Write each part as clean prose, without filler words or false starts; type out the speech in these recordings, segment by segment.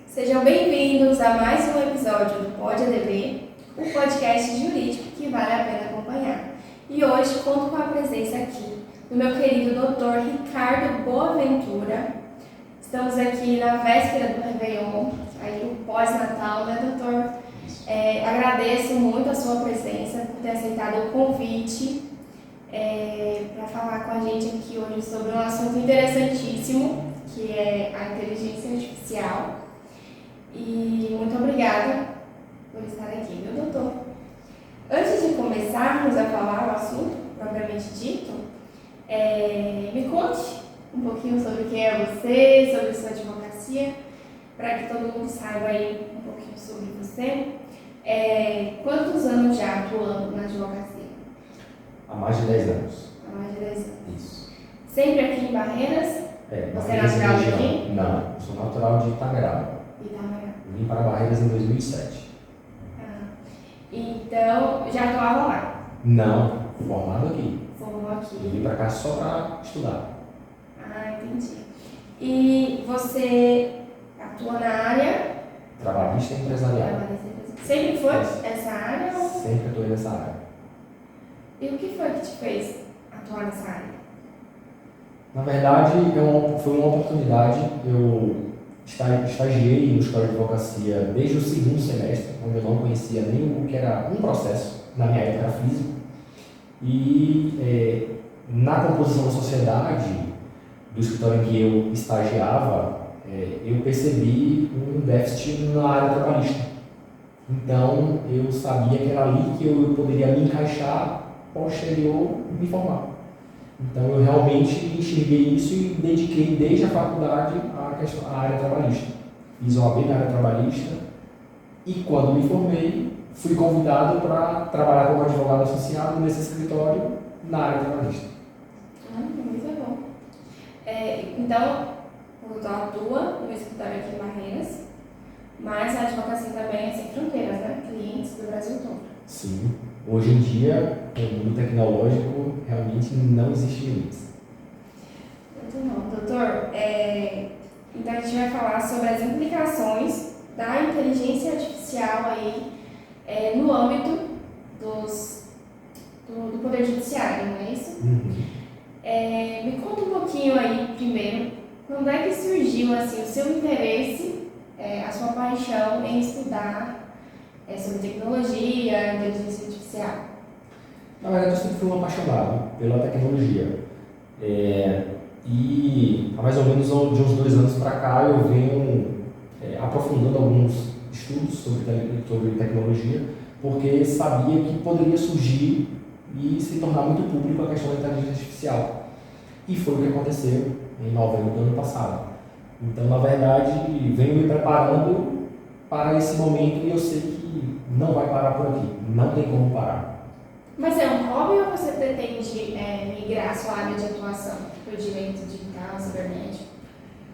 Sejam bem-vindos a mais um episódio do Pode ADV, um podcast jurídico que vale a pena acompanhar. E hoje conto com a presença aqui do meu querido Dr. Ricardo Boaventura. Estamos aqui na véspera do Réveillon, aí o pós-natal, né, doutor? Agradeço muito a sua presença, por ter aceitado o convite para falar com a gente aqui hoje sobre um assunto interessantíssimo, que é a inteligência artificial. E muito obrigada por estar aqui, meu doutor. Antes de começarmos a falar o assunto propriamente dito, me conte um pouquinho sobre quem é você, sobre sua advocacia, para que todo mundo saiba aí um pouquinho sobre você. Quantos anos já atuando na advocacia? Há mais de 10 anos. Há mais de 10 anos. Isso. Sempre aqui em Barreiras? Você é natural daqui? Não, eu sou natural de Itagrava. Itamará. Vim para Barreiras em 2007. Então, já atuava lá? Não, formado aqui. Formou aqui. Eu vim para cá só para estudar. Entendi. E você atua na área? Trabalhista e empresarial. Sempre foi essa área? Ou... Sempre atuei nessa área. E o que foi que te fez atuar nessa área? Na verdade, foi uma oportunidade. Eu estagiei no escritório de advocacia desde o segundo semestre, onde eu não conhecia nem o que era um processo, na minha época era físico. E na composição da sociedade do escritório em que eu estagiava, eu percebi um déficit na área trabalhista. Então, eu sabia que era ali que eu poderia me encaixar posterior me formar. Então, eu realmente enxerguei isso e dediquei desde a faculdade à área trabalhista. Fiz OAB na área trabalhista e, quando me formei, fui convidado para trabalhar como advogado associado nesse escritório na área trabalhista. Muito bom. Então, o doutor atua no escritório aqui em Barreiras, mas a advocacia também é sem fronteiras, né? Clientes do Brasil todo. Sim. Hoje em dia, no mundo tecnológico, realmente não existe limites. Muito bom. Doutor, então a gente vai falar sobre as implicações da inteligência artificial aí, no âmbito do Poder Judiciário, não é isso? Uhum. Me conta um pouquinho aí, primeiro, quando é que surgiu assim, o seu interesse, a sua paixão em estudar sobre tecnologia, inteligência artificial? Na verdade, eu sempre fui um apaixonado pela tecnologia. E há mais ou menos de uns 2 anos para cá eu venho aprofundando alguns estudos sobre tecnologia, porque sabia que poderia surgir e se tornar muito público a questão da inteligência artificial. E foi o que aconteceu em novembro do ano passado. Então, na verdade, venho me preparando para esse momento e eu sei que não vai parar por aqui, não tem como parar. Mas é um hobby ou você pretende migrar a sua área de atuação para o direito digital, cibernético?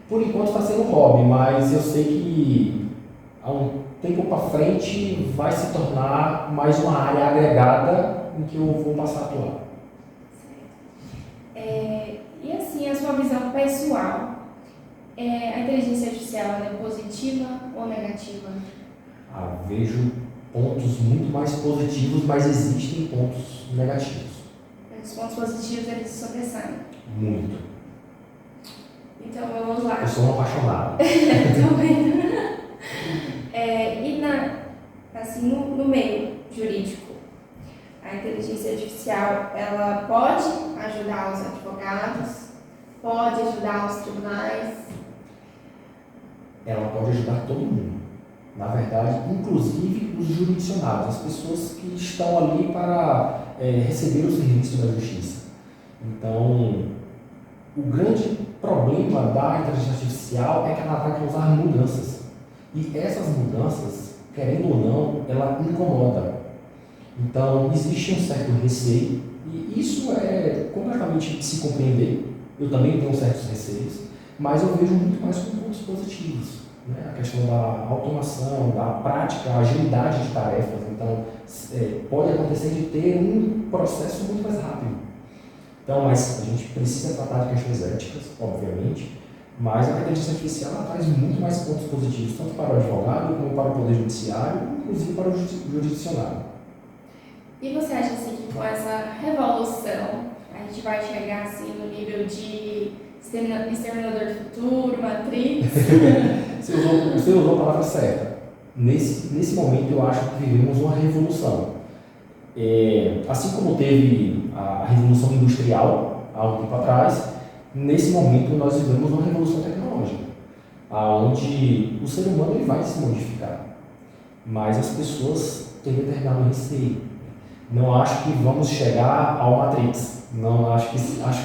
Por enquanto está sendo um hobby, mas eu sei que há um tempo para frente vai se tornar mais uma área agregada em que eu vou passar a atuar. Certo. E assim, a sua visão pessoal, a inteligência artificial é positiva ou negativa? Vejo pontos muito mais positivos, mas existem pontos negativos. Os pontos positivos eles sobressaem. Muito. Então vamos lá. Eu sou um apaixonado. Tô vendo. E assim, no meio jurídico, a inteligência artificial ela pode ajudar os advogados, pode ajudar os tribunais? Ela pode ajudar todo mundo. Na verdade, inclusive os jurisdicionados, as pessoas que estão ali para receber o serviço da justiça. Então, o grande problema da inteligência artificial é que ela vai causar mudanças. E essas mudanças, querendo ou não, ela incomoda. Então, existe um certo receio, e isso é completamente de se compreender. Eu também tenho certos receios, mas eu vejo muito mais como pontos positivos. né? A questão da automação, da prática, a agilidade de tarefas. Então, pode acontecer de ter um processo muito mais rápido. Então, mas a gente precisa tratar de questões éticas, obviamente, mas a inteligência artificial ela traz muito mais pontos positivos, tanto para o advogado, como para o poder judiciário, inclusive para o jurisdicionário. E você acha assim que com essa revolução a gente vai chegar assim no nível de Exterminador do Futuro, Matrix? Você usou a palavra certa. Nesse momento eu acho que vivemos uma revolução. Assim como teve a Revolução Industrial há um tempo atrás, nesse momento nós vivemos uma revolução tecnológica, onde o ser humano ele vai se modificar, mas as pessoas têm determinado receio. Não acho que vamos chegar ao Matrix, não acho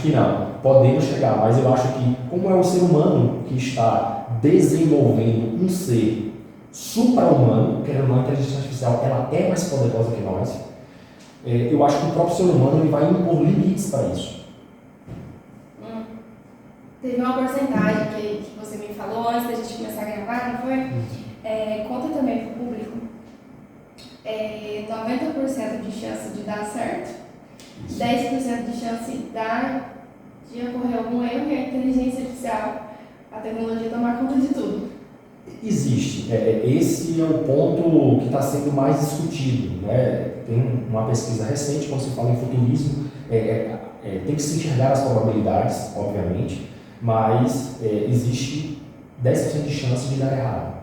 que não. Podemos chegar, mas eu acho que como é o ser humano que está desenvolvendo um ser supra-humano, querendo ou não, a inteligência artificial ela é mais poderosa que nós. Eu acho que o próprio ser humano ele vai impor limites para isso. Teve uma porcentagem que você me falou antes da gente começar a gravar, não foi? Conta também para o público. 90% de chance de dar certo, 10% de chance de ocorrer algum erro e a inteligência artificial, a tecnologia tomar conta de tudo. Existe. Esse é o ponto que está sendo mais discutido, né? Tem uma pesquisa recente, quando se fala em futurismo, tem que se enxergar as probabilidades, obviamente, mas existe 10% de chance de dar errado.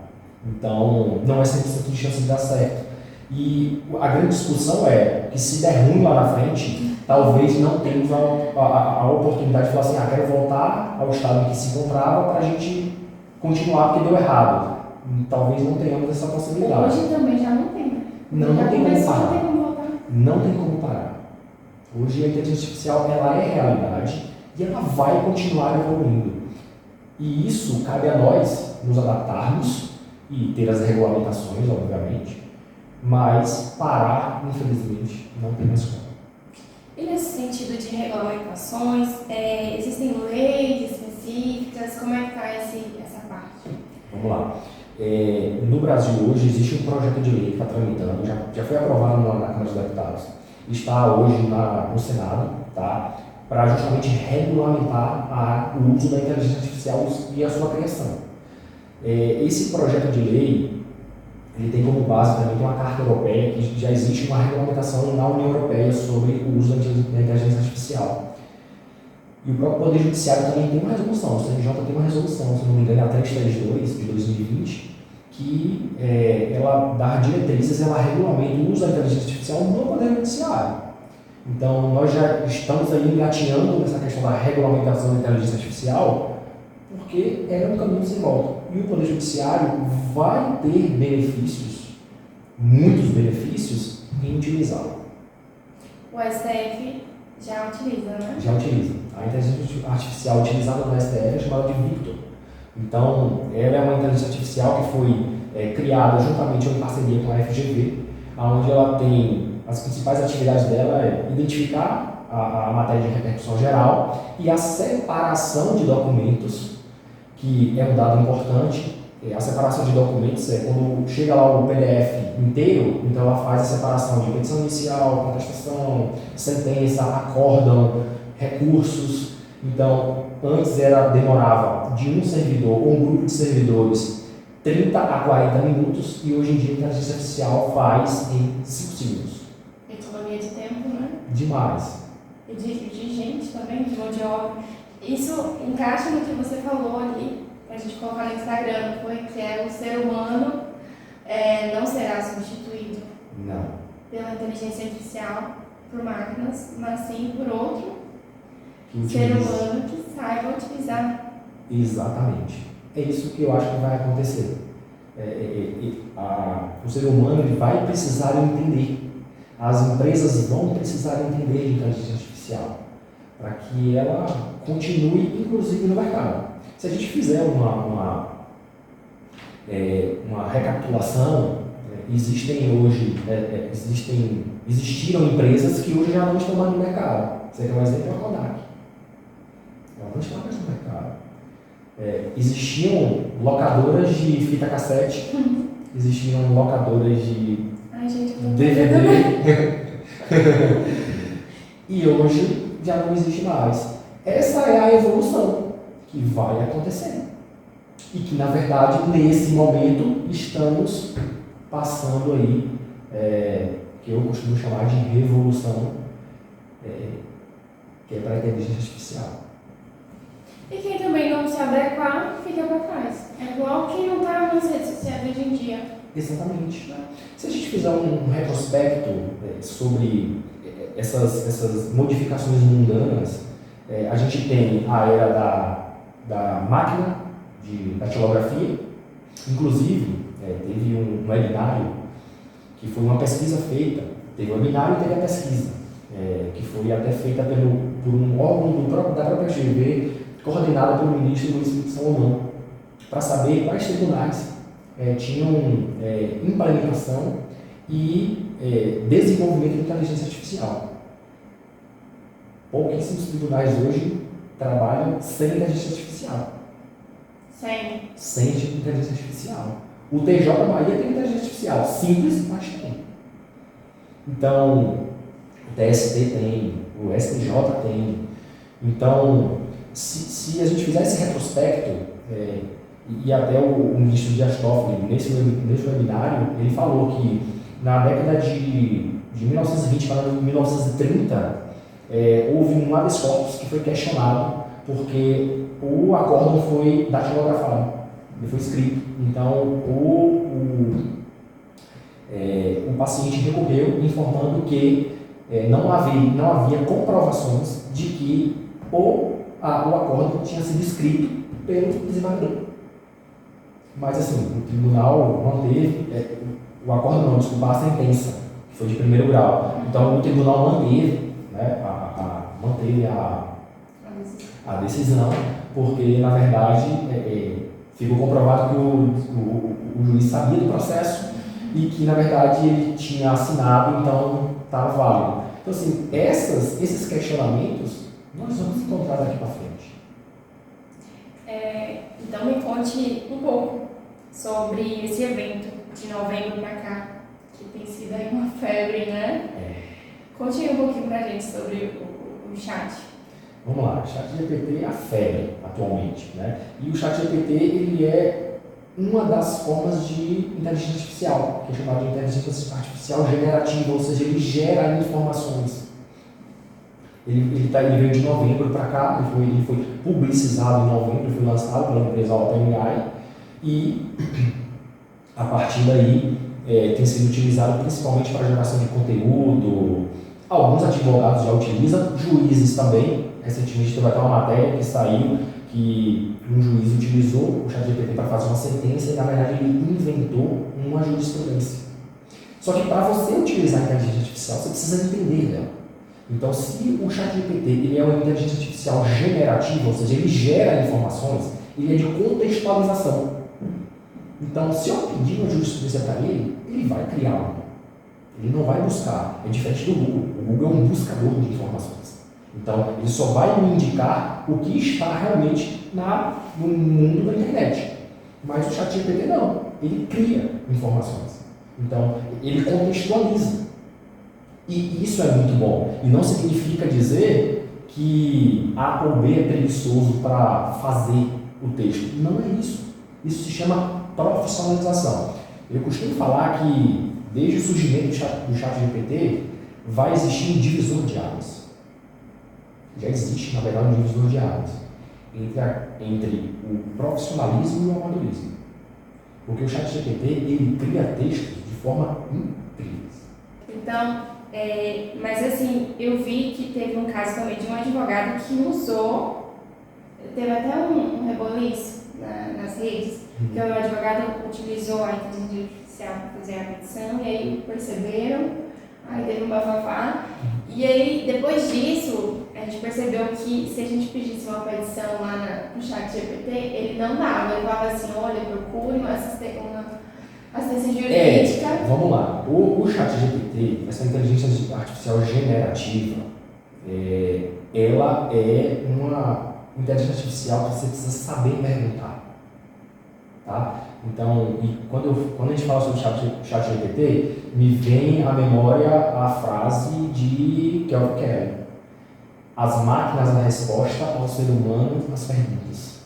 Então, não é 100% de chance de dar certo. E a grande discussão é que se der ruim lá na frente, talvez não tenhamos a oportunidade de falar assim, quero voltar ao estado em que se encontrava para a gente continuar porque deu errado. Talvez não tenhamos essa possibilidade. Hoje também já não tem. Não tem como parar. Não tem como voltar. Não tem como parar. Hoje a inteligência artificial ela é realidade e ela vai continuar evoluindo. E isso cabe a nós nos adaptarmos e ter as regulamentações, obviamente, mas parar, infelizmente, não tem mais como. E nesse sentido de regulamentações, existem leis específicas? Como é que está essa parte? Vamos lá. No Brasil hoje existe um projeto de lei que está tramitando, já foi aprovado na Câmara dos Deputados, está hoje no Senado, tá? Para justamente regulamentar o uso da inteligência artificial e a sua criação. Esse projeto de lei ele tem como base também uma carta europeia que já existe uma regulamentação na União Europeia sobre o uso da inteligência artificial. E o próprio Poder Judiciário também tem uma resolução, o CNJ tem uma resolução, se não me engano, é a 332 de 2020, que ela dá diretrizes, ela regulamenta o uso da inteligência artificial no Poder Judiciário. Então, nós já estamos aí engatinhando nessa questão da regulamentação da inteligência artificial, porque é um caminho sem volta. E o Poder Judiciário vai ter benefícios, muitos benefícios, em utilizá-lo. O STF já utiliza, né? Já utiliza. A inteligência artificial utilizada no STF é chamada de Victor. Então, ela é uma inteligência artificial que foi criada juntamente em parceria com a FGV, onde ela tem as principais atividades dela identificar a matéria de repercussão geral e a separação de documentos, que é um dado importante. A separação de documentos quando chega lá o PDF inteiro, então ela faz a separação de petição inicial, contestação, sentença, acórdão, recursos. Então, antes demorava de um servidor ou um grupo de servidores 30 a 40 minutos e hoje em dia a inteligência artificial faz em 5 segundos. Economia de tempo, né? Demais. E de gente também, de mão de obra. Isso encaixa no que você falou ali, a gente colocar no Instagram, não foi? Que o ser humano não será substituído pela inteligência artificial por máquinas, mas sim por outro ser humano que saiba utilizar. Exatamente. É isso que eu acho que vai acontecer. O ser humano ele vai precisar entender. As empresas vão precisar entender de inteligência artificial para que ela continue, inclusive, no mercado. Se a gente fizer uma recapitulação, existiram empresas que hoje já não estão mais no mercado. Você quer um exemplo? É a Kodak. Ela não está mais no mercado. existiam locadoras de fita cassete, existiam locadoras de Ai, gente, eu tô DVD, e hoje já não existe mais. Essa é a evolução que vai acontecer. E que, na verdade, nesse momento, estamos passando aí, que eu costumo chamar de revolução, que é para a inteligência artificial. E quem também não se adequar, fica para trás. É igual quem não está nas redes sociais hoje em dia. Exatamente. Se a gente fizer um retrospecto sobre essas modificações mundanas, a gente tem a era da máquina, da datilografia. Inclusive, teve um webinário que foi uma pesquisa feita, teve o webinário e teve a pesquisa, que foi até feita por um órgão da própria FGV, coordenada pelo ministro Luiz Felipe Salomão, para saber quais tribunais tinham implementação e desenvolvimento de inteligência artificial. Pouquíssimos tribunais hoje trabalham sem inteligência artificial. Sem inteligência artificial. O TJ Bahia tem inteligência artificial, simples, mas tem. Então, o TST tem, o STJ tem. Então, se a gente fizer esse retrospecto, e até o ministro Dias Toffoli, nesse webinário, ele falou que na década de 1920 para 1930, houve um habeas corpus que foi questionado porque o acórdão foi datilografado, ele foi escrito. Então, o paciente recorreu informando que não havia comprovações de que o acórdão tinha sido escrito pelo desembargador. Mas, assim, o tribunal manteve, o acórdão não, desculpa, a sentença, que foi de primeiro grau. Então, o tribunal manteve, né, manteve a decisão, porque, na verdade, ficou comprovado que o juiz sabia do processo e que, na verdade, ele tinha assinado, então estava válido. Então, assim, esses questionamentos nós vamos encontrar daqui para frente. Então, me conte um pouco sobre esse evento de novembro para cá, que tem sido aí uma febre, né? Conte aí um pouquinho pra gente sobre o chat. Vamos lá, o ChatGPT é a febre atualmente, né? E o ChatGPT, ele é uma das formas de inteligência artificial, que é chamada de inteligência artificial generativa, ou seja, ele gera informações. Ele veio de novembro para cá, ele foi publicizado em novembro, foi lançado pela empresa OpenAI e a partir daí tem sido utilizado principalmente para geração de conteúdo. Alguns advogados já utilizam, juízes também. Recentemente teve até uma matéria que saiu que um juiz utilizou o ChatGPT para fazer uma sentença e, na verdade, ele inventou uma jurisprudência. Só que para você utilizar a inteligência artificial, você precisa entender dela. Então, se o ChatGPT ele é uma inteligência artificial generativa, ou seja, ele gera informações, ele é de contextualização. Então, se eu pedir uma jurisprudência para ele, ele vai criar uma. Ele não vai buscar. É diferente do Google. O Google é um buscador de informações. Então, ele só vai me indicar o que está realmente no mundo da internet. Mas o ChatGPT não. Ele cria informações. Então, ele contextualiza. E isso é muito bom. E não significa dizer que A ou B é preguiçoso para fazer o texto. Não é isso. Isso se chama profissionalização. Eu costumo falar que, desde o surgimento do ChatGPT, vai existir um divisor de águas. Já existe, na verdade, um divisor de águas entre o profissionalismo e o amadorismo. Porque o ChatGPT, ele cria textos de forma incrível. Então, mas assim, eu vi que teve um caso também de um advogado que usou, teve até um reboliço nas redes, que o advogado utilizou a inteligência artificial para fazer a petição, e aí perceberam, aí teve um bafafá, e aí depois disso, a gente percebeu que se a gente pedisse uma petição lá no ChatGPT, ele não dava, ele falava assim, olha, procure uma assistência jurídica. Vamos lá, o ChatGPT, essa inteligência artificial generativa, ela é inteligência artificial você precisa saber perguntar. Tá? Então, quando a gente fala sobre chat GPT, me vem à memória a frase de Kelvin Kelly. As máquinas a resposta, ao ser humano as perguntas.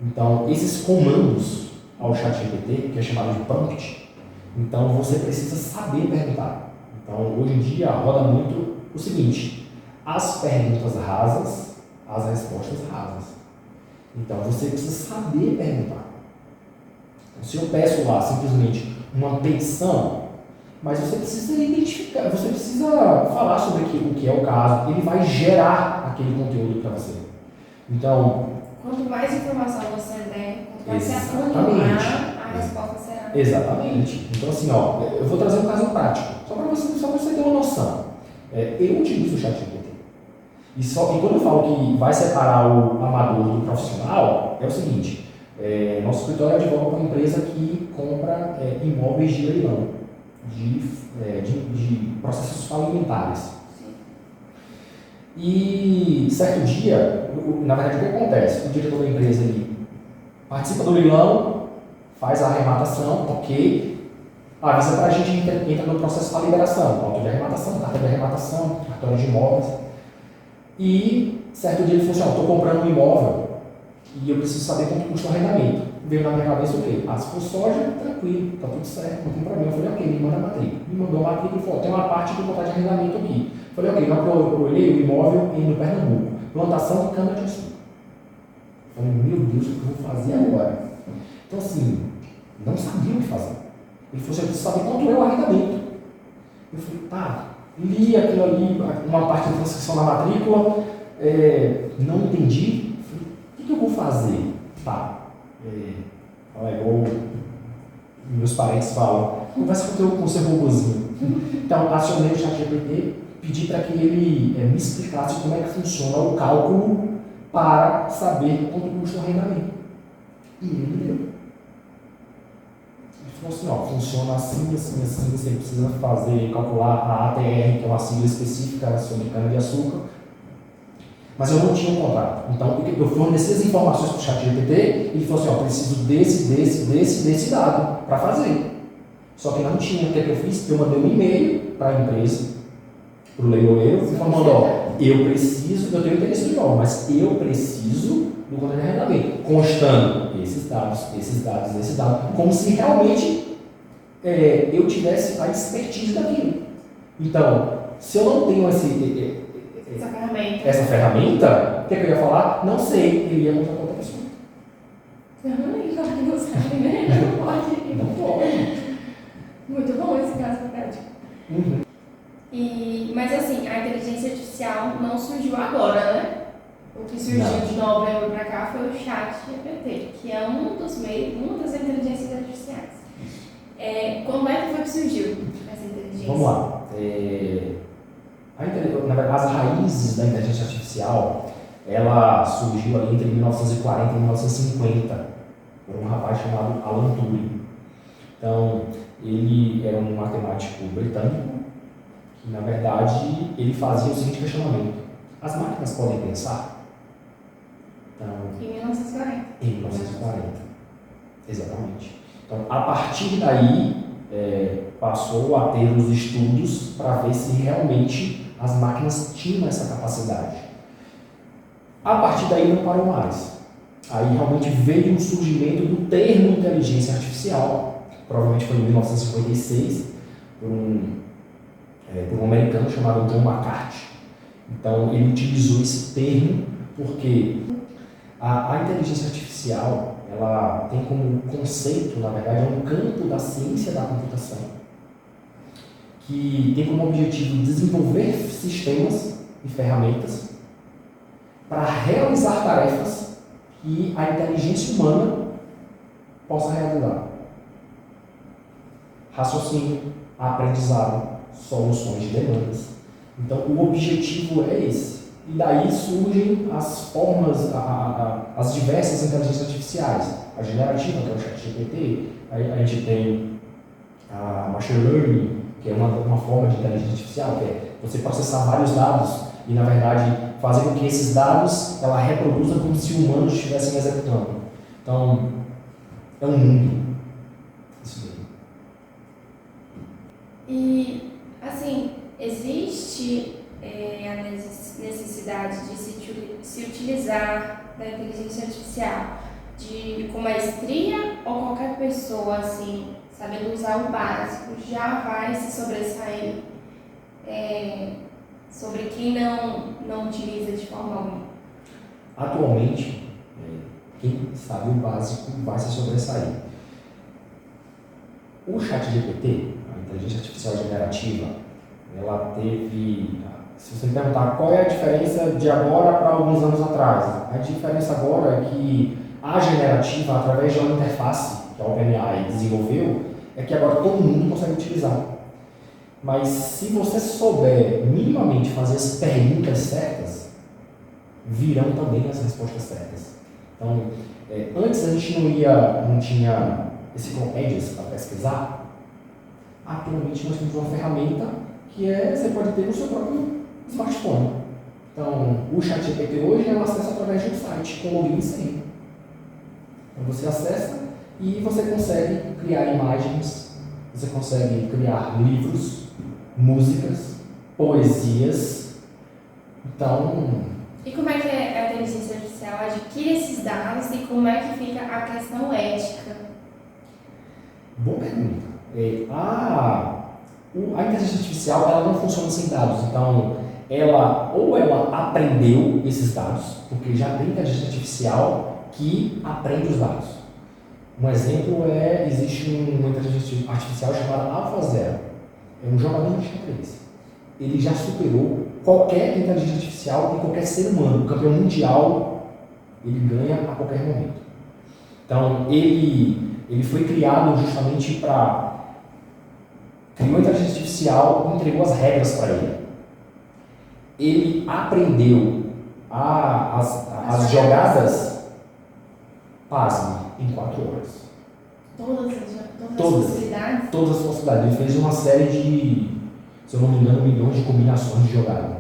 Então, esses comandos ao chat GPT, que é chamado de prompt, então você precisa saber perguntar. Então, hoje em dia, roda muito o seguinte: as perguntas rasas, as respostas rasas. Então, você precisa saber perguntar. Então, se eu peço lá simplesmente uma petição, mas você precisa identificar, você precisa falar sobre o que é o caso, ele vai gerar aquele conteúdo para você. Então, quanto mais informação você der, quanto mais você exatamente, afunilar, a resposta será. Exatamente. Então, assim, ó, eu vou trazer um caso prático, só para você ter uma noção. Eu utilizo o ChatGPT. E quando eu falo que vai separar o amador do profissional, é o seguinte: nosso escritório advoga para uma empresa que compra imóveis de leilão, de processos falimentares. Sim. E certo dia, na verdade, o que acontece? O diretor da empresa ele participa do leilão, faz a arrematação, ok, avisa para a gente, entra no processo da liberação, auto de arrematação, carta de arrematação, cartório de imóveis. E certo dia ele falou assim: estou comprando um imóvel e eu preciso saber quanto custa o arrendamento. Veio na minha cabeça o quê? Se for soja, tranquilo, está tudo certo, não tem problema. Eu falei: ok, me manda a matrícula. Me mandou a matrícula e falou: tem uma parte do contrato de arrendamento aqui. Eu falei: ok, eu olhei o imóvel no Pernambuco, plantação de cana-de-açúcar. Eu falei: meu Deus, o que eu vou fazer agora? Então, assim, não sabia o que fazer. Ele falou assim: eu preciso saber quanto é o arrendamento. Eu falei: tá, li aquilo ali, uma parte da transcrição da matrícula, não entendi. Falei: o que eu vou fazer? Tá, igual meus parentes falam, conversa com o seu robôzinho. Então, acionei o ChatGPT, pedi para que ele me explicasse como é que funciona o cálculo para saber quanto custa o arrendamento. E ele me deu. Ele falou assim: ó, funciona assim, assim, assim, você precisa calcular a ATR, que é uma sigla específica sobre cana-de-açúcar. Mas eu não tinha um contrato. Então, eu forneci as informações para o ChatGPT e ele falou assim: ó, preciso desse dado para fazer. Só que não tinha. O que é que eu fiz? Eu mandei um e-mail para a empresa, para o leiloeiro, informando: ó, eu tenho interesse no imóvel, mas eu preciso do contrato de arrendamento, constando esses dados, como se realmente eu tivesse a expertise daquilo. Então, se eu não tenho essa ferramenta, o que eu ia falar? Não sei, ele ia contratar outra pessoa. Não sabe, né? Não pode. Não pode. Muito bom esse caso prático. Uhum. Mas assim, a inteligência artificial não surgiu agora, né? O que surgiu de novembro para cá foi o ChatGPT, que é uma das inteligências artificiais. Como é que foi que surgiu essa inteligência? Vamos lá. Na verdade, as raízes da inteligência artificial, ela surgiu ali entre 1940 e 1950, por um rapaz chamado Alan Turing. Então, ele era um matemático britânico, que na verdade ele fazia o seguinte questionamento: as máquinas podem pensar? Então, em 1940. Em 1940, exatamente. Então, a partir daí, passou a ter os estudos para ver se realmente as máquinas tinham essa capacidade. A partir daí não parou mais. Aí realmente veio o surgimento do termo inteligência artificial, provavelmente foi em 1956, por um americano chamado John McCarthy. Então ele utilizou esse termo porque a inteligência artificial, ela tem como conceito, na verdade, é um campo da ciência da computação, que tem como objetivo desenvolver sistemas e ferramentas para realizar tarefas que a inteligência humana possa realizar. Raciocínio, aprendizado, soluções de demandas. Então, o objetivo é esse. E daí surgem as formas, as diversas inteligências artificiais. A generativa, que é o ChatGPT, a gente tem a Machine Learning, que é uma forma de inteligência artificial, que é você processar vários dados e, na verdade, fazer com que esses dados ela reproduza como se humanos estivessem executando. Então, é um mundo. Isso daí. E, assim, existe a necessidade de se utilizar da inteligência artificial com maestria, ou qualquer pessoa, assim, sabendo usar o básico, já vai se sobressair sobre quem não utiliza de forma alguma? Atualmente, quem sabe o básico vai se sobressair. O ChatGPT, a inteligência artificial generativa, ela teve, se você me perguntar qual é a diferença de agora para alguns anos atrás, a diferença agora é que a generativa, através de uma interface que a OpenAI desenvolveu, é que agora todo mundo consegue utilizar. Mas se você souber minimamente fazer as perguntas certas, virão também as respostas certas. Então, antes a gente não tinha enciclopédias para pesquisar. Atualmente nós temos uma ferramenta que você pode ter no seu próprio smartphone. Então, o ChatGPT hoje é um acesso através de um site com login e senha. Então você acessa e você consegue criar imagens, você consegue criar livros, músicas, poesias. Então... E como é que a inteligência artificial adquire esses dados e como é que fica a questão ética? Boa pergunta. A inteligência artificial ela não funciona sem dados. Então, ela aprendeu esses dados, porque já tem inteligência artificial que aprende os dados. Um exemplo existe uma inteligência artificial chamada AlphaZero. É um jogador de xadrez. Ele já superou qualquer inteligência artificial e qualquer ser humano. O campeão mundial, ele ganha a qualquer momento. Então, ele foi criado justamente para... Criou a inteligência artificial e entregou as regras para ele. Ele aprendeu as jogadas, pasme, em 4 horas. Todas as possibilidades? Todas as possibilidades. Ele fez uma série de, se eu não me engano, milhões de combinações de jogada.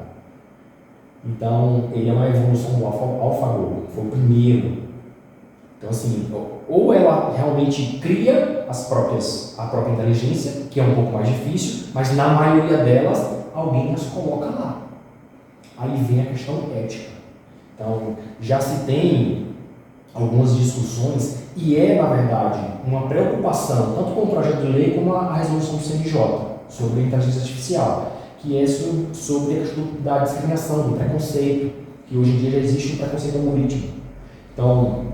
Então, ele é uma evolução do AlphaGo, foi o primeiro. Então, assim, ou ela realmente cria a própria inteligência, que é um pouco mais difícil, mas na maioria delas, alguém as coloca lá. Aí vem a questão ética. Então, já se tem algumas discussões, e na verdade, uma preocupação, tanto com o projeto de lei como a resolução do CNJ, sobre a inteligência artificial, que é sobre a questão da discriminação, do preconceito, que hoje em dia já existe um preconceito algorítmico. Então,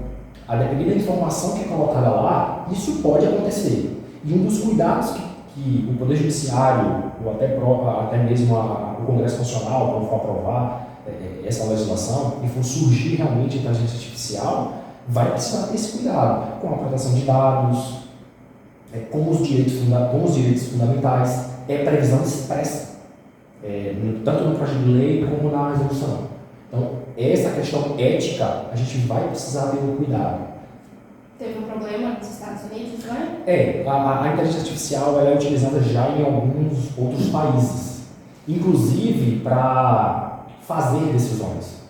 a depender da informação que é colocada lá, isso pode acontecer. E um dos cuidados que o Poder Judiciário, ou até mesmo o Congresso Nacional, quando for aprovar essa legislação, e for surgir realmente a inteligência artificial, vai precisar ter esse cuidado com a proteção de dados, com os direitos fundamentais, previsão expressa, tanto no projeto de lei como na resolução. Então, essa questão ética, a gente vai precisar ter um cuidado. Teve um problema nos Estados Unidos, não é? A inteligência artificial ela é utilizada já em alguns outros países, inclusive para fazer decisões.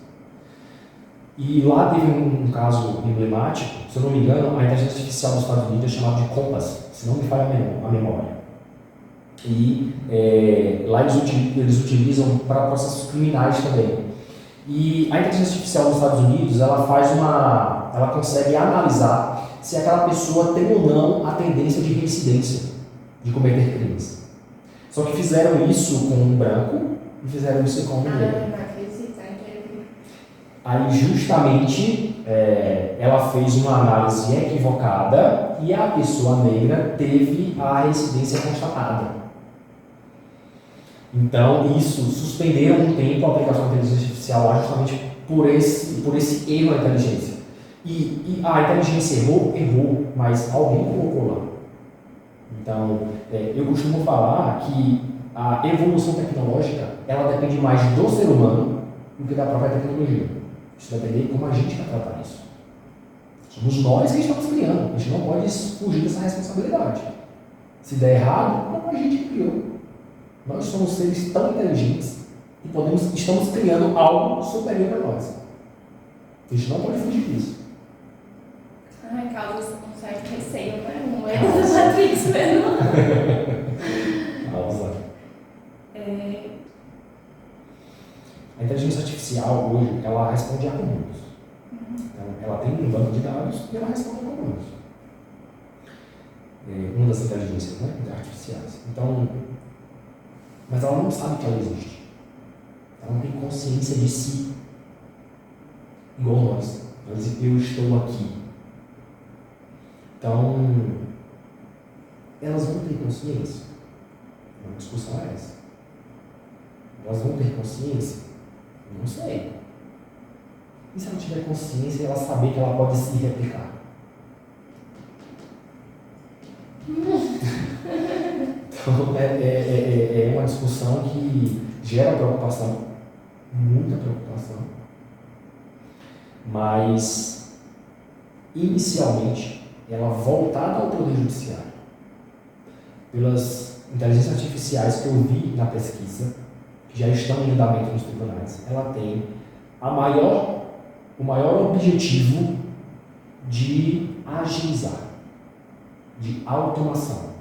E lá teve um caso emblemático, se eu não me engano, a inteligência artificial dos Estados Unidos é chamada de Compass, se não me falha a memória. E lá eles utilizam para processos criminais também. E a inteligência artificial dos Estados Unidos, ela consegue analisar se aquela pessoa tem ou não a tendência de reincidência, de cometer crimes. Só que fizeram isso com um branco e fizeram isso com um negro. Aí justamente ela fez uma análise equivocada e a pessoa negra teve a reincidência constatada. Então, isso suspenderam um tempo a aplicação da inteligência artificial lá justamente por esse erro da inteligência. E a inteligência errou, mas alguém colocou lá. Então, eu costumo falar que a evolução tecnológica, ela depende mais do ser humano do que da própria tecnologia. Isso vai depender de como a gente vai tratar isso. Somos nós que estamos criando, a gente não pode fugir dessa responsabilidade. Se der errado, não a gente criou. Nós somos seres tão inteligentes e estamos criando algo superior a nós. A gente não pode fugir disso. Ai, causa um certo receio, né? Não é da Matrix mesmo. Causa. A inteligência artificial hoje, ela responde a comandos. Então, ela tem um banco de dados e ela responde a comandos. Uma das inteligências, né, artificiais. Então, mas ela não sabe que ela existe. Ela não tem consciência de si. Igual nós. Ela diz, eu estou aqui. Então, elas vão ter consciência? A discussão é essa. Elas vão ter consciência? Não sei. E se ela tiver consciência e ela saber que ela pode se replicar? Então, é uma discussão que gera preocupação, muita preocupação, mas, inicialmente, ela voltada ao Poder Judiciário, pelas inteligências artificiais que eu vi na pesquisa, que já estão em andamento nos tribunais, ela tem o maior objetivo de agilizar, de automação.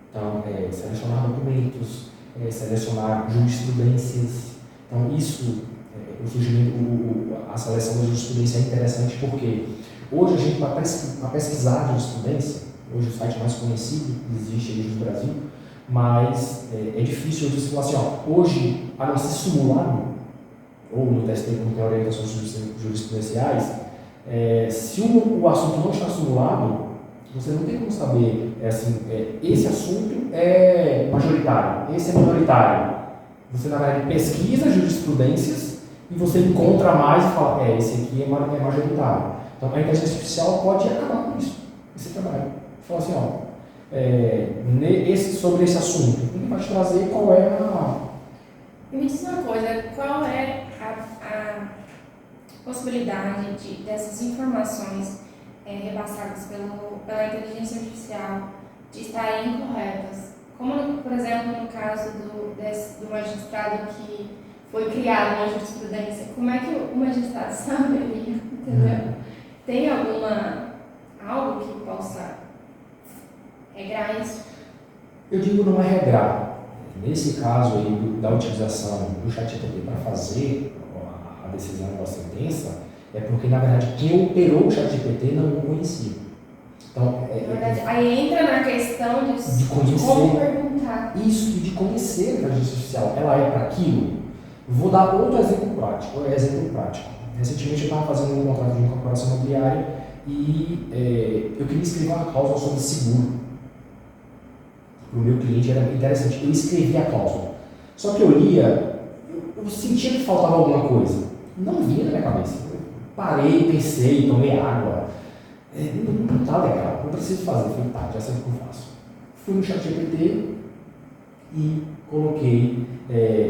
Então, selecionar documentos, selecionar jurisprudências. Então, isso, o surgimento, a seleção da jurisprudência é interessante porque hoje a gente, para pesquisar jurisprudência, hoje o site mais conhecido existe aí no Brasil, mas é difícil de falar assim, hoje, a não ser simulado, ou no TST, como tem orientações jurisprudenciais, se o assunto não está simulado, você não tem como saber, esse assunto é majoritário, esse é minoritário. Você, na verdade, pesquisa jurisprudências e você encontra mais e fala, esse aqui é majoritário. Então, a inteligência artificial pode acabar com isso, esse trabalho. Fala assim, sobre esse assunto, ele vai te trazer qual é a... E me diz uma coisa, qual é a possibilidade dessas informações repassadas pela inteligência artificial de estarem incorretas? Como, por exemplo, no caso do magistrado que foi criado uma jurisprudência, como é que o magistrado saberia, entendeu? Tem algo que possa regrar isso? Eu digo não é regrar. Nesse caso aí da utilização do ChatGPT para fazer a decisão da sentença, é porque, na verdade, quem operou o ChatGPT não o conhecia. Então, na verdade, aí entra na questão de conhecer, como perguntar. Isso, de conhecer a inteligência artificial. Ela é para aquilo? Vou dar outro exemplo prático. Recentemente eu estava fazendo um contrato de incorporação imobiliária e eu queria escrever uma cláusula sobre seguro. Para o meu cliente era interessante. Eu escrevi a cláusula. Só que eu lia, eu sentia que faltava alguma coisa. Não vinha na minha cabeça. Eu parei, pensei, tomei água. Não está legal, não preciso fazer. Eu falei, já sei o que eu faço. Fui no ChatGPT e coloquei,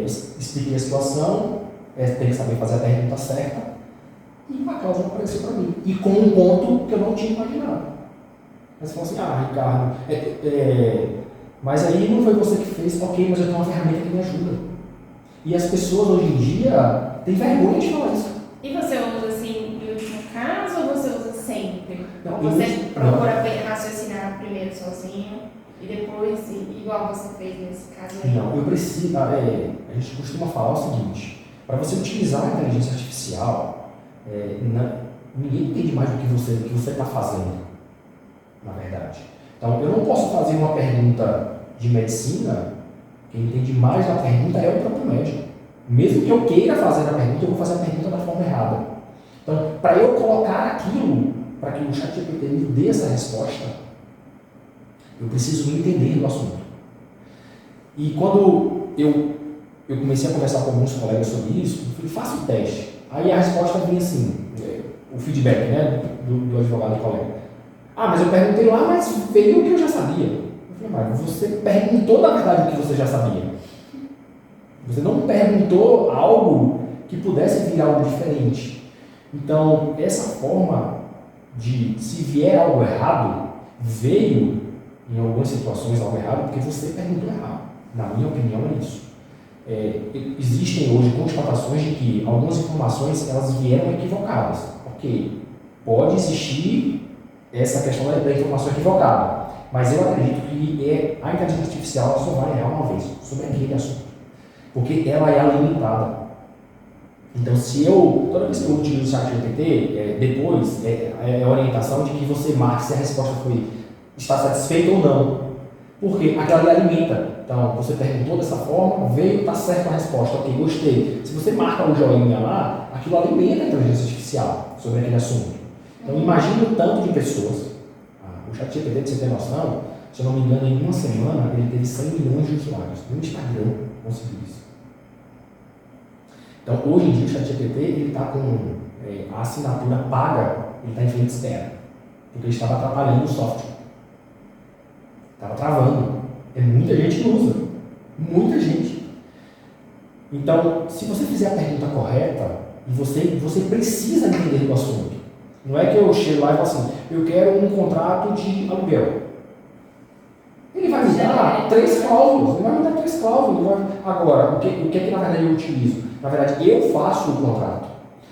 expliquei a situação, tem que saber fazer a pergunta certa, e a cláusula apareceu para mim. E com um ponto que eu não tinha imaginado. Aí você falou assim, Ricardo, mas aí não foi você que fez, ok, mas eu tenho uma ferramenta que me ajuda. E as pessoas hoje em dia têm vergonha de falar isso. E você usa assim no último caso ou você usa sempre? Não, ou você procura raciocinar primeiro sozinho e depois, igual você fez nesse caso aí? Não, eu preciso. A gente costuma falar o seguinte: para você utilizar a inteligência artificial, ninguém entende mais do que você está fazendo, na verdade. Então, eu não posso fazer uma pergunta de medicina, quem entende mais da pergunta é o próprio médico. Mesmo que eu queira fazer a pergunta, eu vou fazer a pergunta da forma errada. Então, para eu colocar aquilo, para que o ChatGPT me dê essa resposta, eu preciso me entender do assunto. E quando eu comecei a conversar com alguns colegas sobre isso, eu falei, faça o teste. Aí a resposta vinha assim, o feedback, né, do advogado colega. Mas eu perguntei lá, mas veio o que eu já sabia. Eu falei, mas você perguntou, na verdade, o que você já sabia. Você não perguntou algo que pudesse vir algo diferente. Então, essa forma de, se vier algo errado, veio, em algumas situações, algo errado, porque você perguntou errado. Na minha opinião, é isso. Existem hoje constatações de que algumas informações elas vieram equivocadas. Ok, pode existir essa questão da informação equivocada, mas eu acredito que a inteligência artificial só vai errar uma vez sobre aquele assunto, porque ela é limitada. Então, toda vez que eu utilizo o ChatGPT, depois é a orientação de que você marque se a resposta está satisfeita ou não, porque aquela ali alimenta. Então, você perguntou dessa forma, veio, está certa a resposta, ok, gostei. Se você marca o joinha lá, aquilo alimenta a inteligência artificial sobre aquele assunto. Então, imagine o tanto de pessoas. O ChatGPT, para você ter noção, se eu não me engano, em uma semana ele teve 100 milhões de usuários. No Instagram conseguiu isso. Então, hoje em dia, o ChatGPT ele está com a assinatura paga, ele está em fila de espera, porque ele estava atrapalhando o software. Estava travando. Muita gente que usa. Muita gente. Então, se você fizer a pergunta correta, e você precisa entender do assunto. Não é que eu chego lá e falo assim, eu quero um contrato de aluguel. Ele vai me dar 3 cláusulas. Ele vai me dar 3 cláusulas. Agora, o que é que na verdade eu utilizo? Na verdade, eu faço o contrato.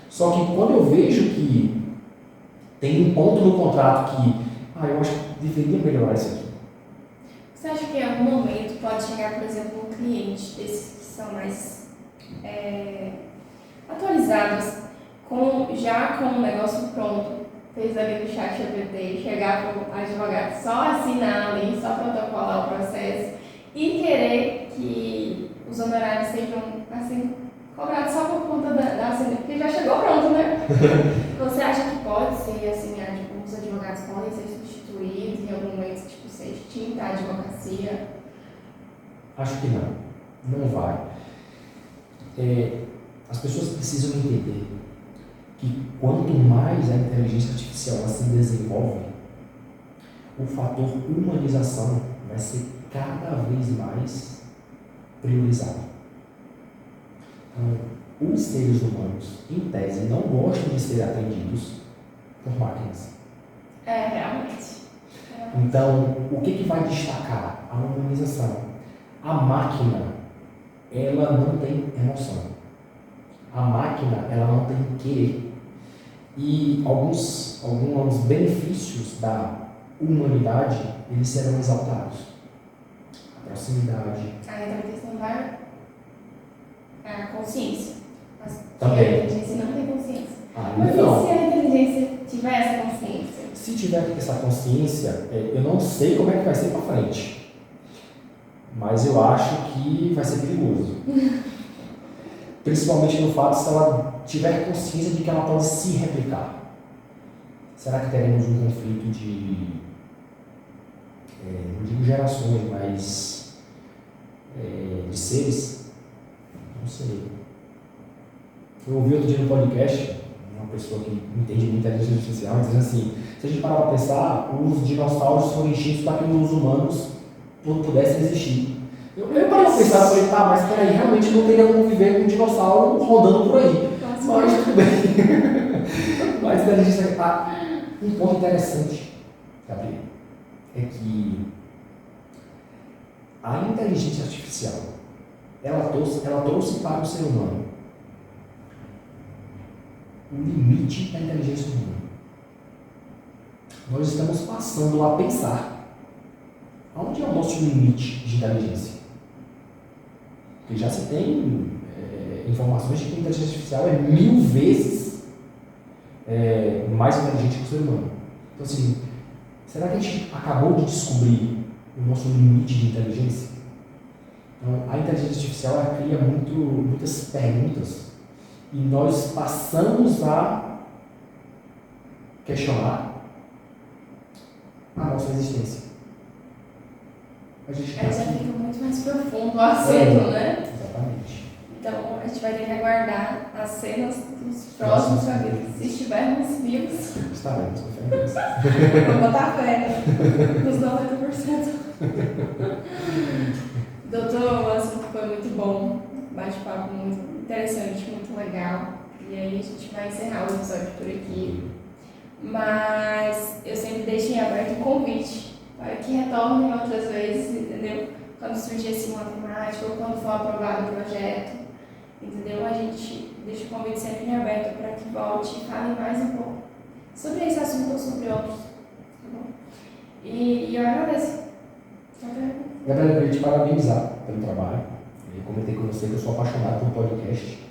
Só que quando eu vejo que tem um ponto no contrato que, eu acho que deveria melhorar isso aqui. Você acha que em algum momento pode chegar, por exemplo, um cliente desses que são mais atualizados, já com o negócio pronto, fez ali no ChatGPT, chegar para o advogado só assinar ali, só protocolar o processo e querer que os honorários sejam assim, cobrados só por conta da assinatura, porque já chegou pronto, né? Você acha que pode ser assim, os advogados podem ser substituídos em algum momento, tipo, ser extinta a advocacia? Acho que não. Não vai. As pessoas precisam entender que quanto mais a inteligência artificial ela se desenvolve, o fator humanização vai ser cada vez mais priorizado. Então, os seres humanos, em tese, não gostam de ser atendidos por máquinas. Realmente. Então, o que vai destacar? A humanização. A máquina, ela não tem emoção. A máquina, ela não tem querer. E alguns benefícios da humanidade, eles serão exaltados. A proximidade. Aí entra a questão da consciência. Também. A inteligência não tem consciência. Mas e se a inteligência tiver essa consciência? Se tiver essa consciência, eu não sei como é que vai ser para frente. Mas eu acho que vai ser perigoso. Principalmente no fato se ela tiver consciência de que ela pode se replicar. Será que teremos um conflito não digo gerações, mas de seres? Não sei. Eu ouvi outro dia no podcast, uma pessoa que entende muito a inteligência artificial, dizendo assim, se a gente parar para pensar, os dinossauros foram extintos para que os humanos pudessem existir. Eu parei para pensar, falei, mas peraí, realmente não teria como viver com um dinossauro rodando por aí. Mas tudo bem. Mas a gente um ponto interessante, Gabriel, é que a inteligência artificial, ela trouxe para o ser humano o limite da inteligência humana. Nós estamos passando a pensar onde é o nosso limite de inteligência. Porque já se tem informações de que a inteligência artificial é 1000 vezes mais inteligente que o ser humano. Então, assim, será que a gente acabou de descobrir o nosso limite de inteligência? Então, a inteligência artificial ela cria muitas perguntas e nós passamos a questionar a nossa existência. A gente já fica muito mais profundo o assunto, né? Exatamente. Então, a gente vai ter que aguardar as cenas dos próximos capítulos. Se estivermos vivos, estaremos, com fé. Vou botar fé nos 90%. Doutor, o assunto foi muito bom. Bate-papo muito interessante, muito legal. E aí a gente vai encerrar o episódio por aqui. Mas eu sempre deixo em aberto o convite para que retornem outras vezes, entendeu? quando surgir assim uma temática ou quando for aprovado o projeto, entendeu? A gente deixa o convite sempre em aberto para que volte e fale mais um pouco sobre esse assunto ou sobre outros, tá bom? E eu agradeço. Gabriela, eu queria te parabenizar pelo trabalho. Eu comentei com você que eu sou apaixonado por podcast.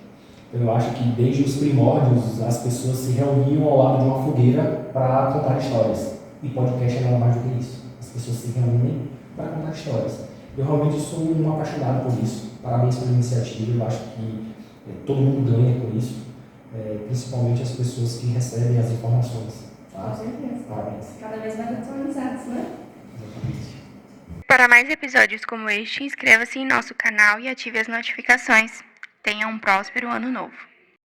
Eu acho que desde os primórdios as pessoas se reuniam ao lado de uma fogueira para contar histórias. E podcast é nada mais do que isso. As pessoas se reúnem para contar histórias. Eu realmente sou um apaixonado por isso. Parabéns pela iniciativa. Eu acho que todo mundo ganha com isso. Principalmente as pessoas que recebem as informações. Tá? Com certeza. Parabéns. Cada vez mais atualizados, né? Exatamente. Para mais episódios como este, inscreva-se em nosso canal e ative as notificações. Tenha um próspero ano novo.